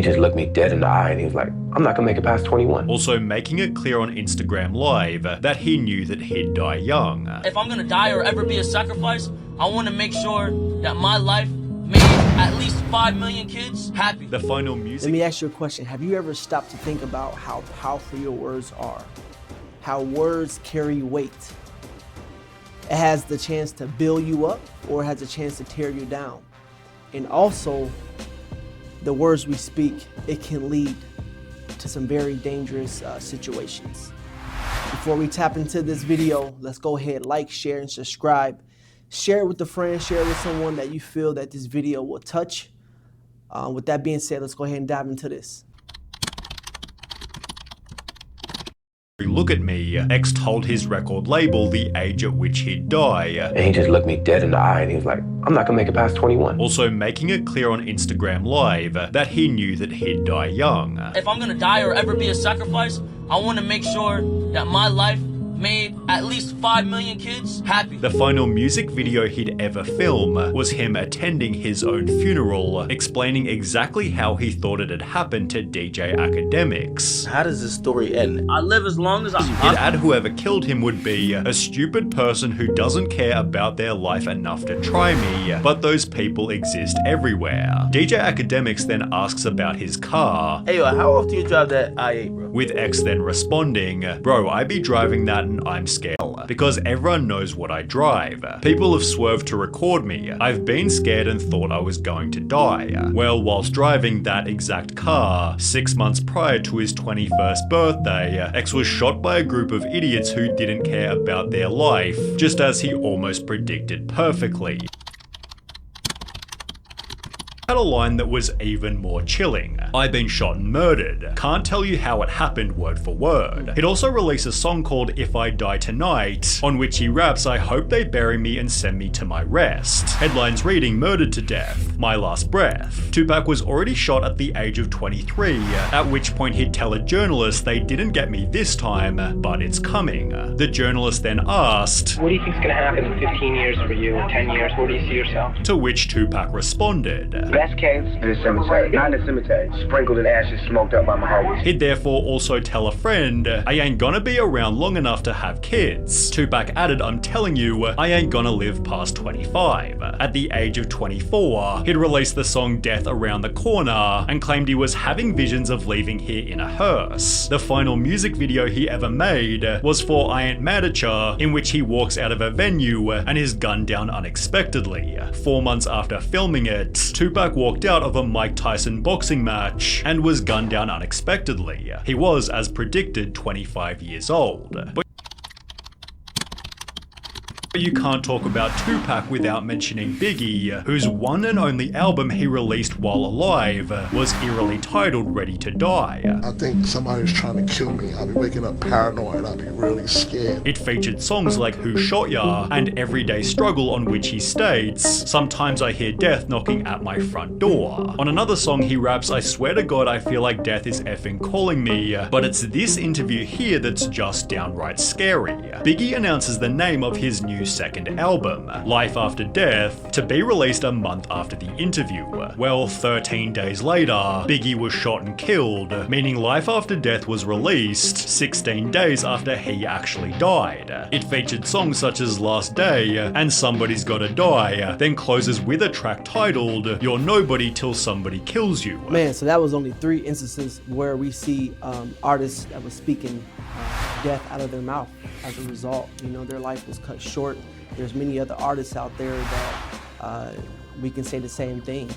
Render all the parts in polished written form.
he just looked me dead in the eye and he was like, I'm not gonna make it past 21. Also making it clear on Instagram Live that he knew that he'd die young. If I'm gonna die or ever be a sacrifice, I want to make sure that my life made at least 5 million kids happy. The final music. Let me ask you a question. Have you ever stopped to think about how powerful your words are? How words carry weight? It has the chance to build you up or it has a chance to tear you down. And also, the words we speak, it can lead to some very dangerous situations. Before we tap into this video, let's go ahead, like, share, and subscribe. Share it with a friend, share it with someone that you feel that this video will touch. With that being said, let's go ahead and dive into this. Look at me, X told his record label the age at which he'd die. And he just looked me dead in the eye and he was like, I'm not gonna make it past 21. Also making it clear on Instagram Live that he knew that he'd die young. If I'm gonna die or ever be a sacrifice, I want to make sure that my life made at least 5 million kids happy. The final music video he'd ever film was him attending his own funeral, explaining exactly how he thought it had happened to DJ Akademiks. How does this story end? I live as long as He'd add whoever killed him would be a stupid person who doesn't care about their life enough to try me, but those people exist everywhere. DJ Akademiks then asks about his car. Hey, yo, how often you drive that I-8, bro? With X then responding, bro, I be driving that and I'm scared because everyone knows what I drive. People have swerved to record me. I've been scared and thought I was going to die. Well, whilst driving that exact car, 6 months prior to his 21st birthday, X was shot by a group of idiots who didn't care about their life, just as he almost predicted perfectly. Had a line that was even more chilling. I've been shot and murdered. Can't tell you how it happened word for word. He'd also released a song called If I Die Tonight, on which he raps, I hope they bury me and send me to my rest. Headlines reading, murdered to death, my last breath. Tupac was already shot at the age of 23, at which point he'd tell a journalist they didn't get me this time, but it's coming. The journalist then asked, what do you think's gonna happen in 15 years for you, 10 years? Where do you see yourself? to which Tupac responded, Best case in the cemetery. Not in the cemetery. Sprinkled in ashes, smoked up by my homies. He'd therefore also tell a friend, I ain't gonna be around long enough to have kids. Tupac added, I'm telling you, I ain't gonna live past 25. At the age of 24, he'd released the song Death Around the Corner and claimed he was having visions of leaving here in a hearse. The final music video he ever made was for I Ain't Mad at Ya, in which he walks out of a venue and is gunned down unexpectedly. 4 months after filming it, Tupac walked out of a Mike Tyson boxing match and was gunned down unexpectedly. He was, as predicted, 25 years old. But you can't talk about Tupac without mentioning Biggie, whose one and only album he released while alive was eerily titled Ready to Die. I think somebody's trying to kill me. I'll be waking up paranoid. I'll be really scared. It featured songs like Who Shot Ya and Everyday Struggle, on which he states, sometimes I hear death knocking at my front door. On another song he raps, I swear to God I feel like death is effing calling me, but it's this interview here that's just downright scary. Biggie announces the name of his new second album, Life After Death, to be released a month after the interview. Well, 13 days later, Biggie was shot and killed, meaning Life After Death was released 16 days after he actually died. It featured songs such as Last Day and Somebody's Gotta Die, then closes with a track titled You're Nobody Till Somebody Kills You. Man, so that was only 3 instances where we see artists that were speaking death out of their mouth as a result. You know, their life was cut short. There's many other artists out there that we can say the same thing.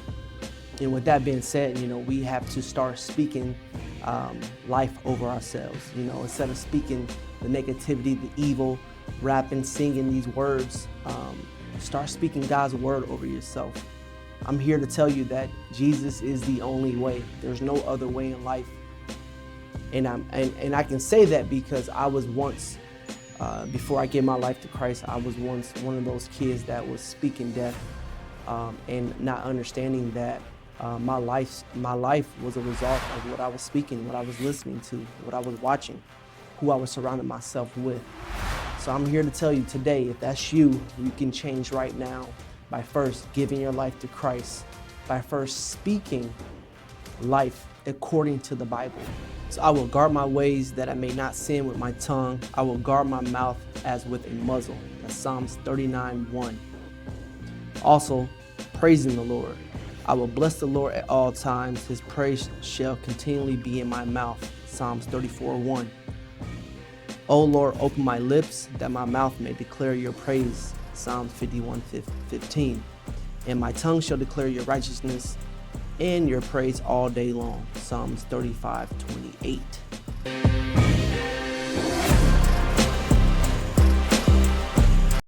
And with that being said, you know, we have to start speaking life over ourselves. You know, instead of speaking the negativity, the evil, rapping, singing these words, start speaking God's word over yourself. I'm here to tell you that Jesus is the only way. There's no other way in life. And I can say that because I was once, before I gave my life to Christ, I was once one of those kids that was speaking death and not understanding that my life was a result of what I was speaking, what I was listening to, what I was watching, who I was surrounding myself with. So I'm here to tell you today, if that's you, you can change right now by first giving your life to Christ, by first speaking life according to the Bible. So I will guard my ways that I may not sin with my tongue. I will guard my mouth as with a muzzle. That's Psalms 39:1. Also, praising the Lord. I will bless the Lord at all times. His praise shall continually be in my mouth. Psalms 34:1. O Lord, open my lips that my mouth may declare your praise. Psalms 51:15. And my tongue shall declare your righteousness and your praise all day long. Psalms 35:28.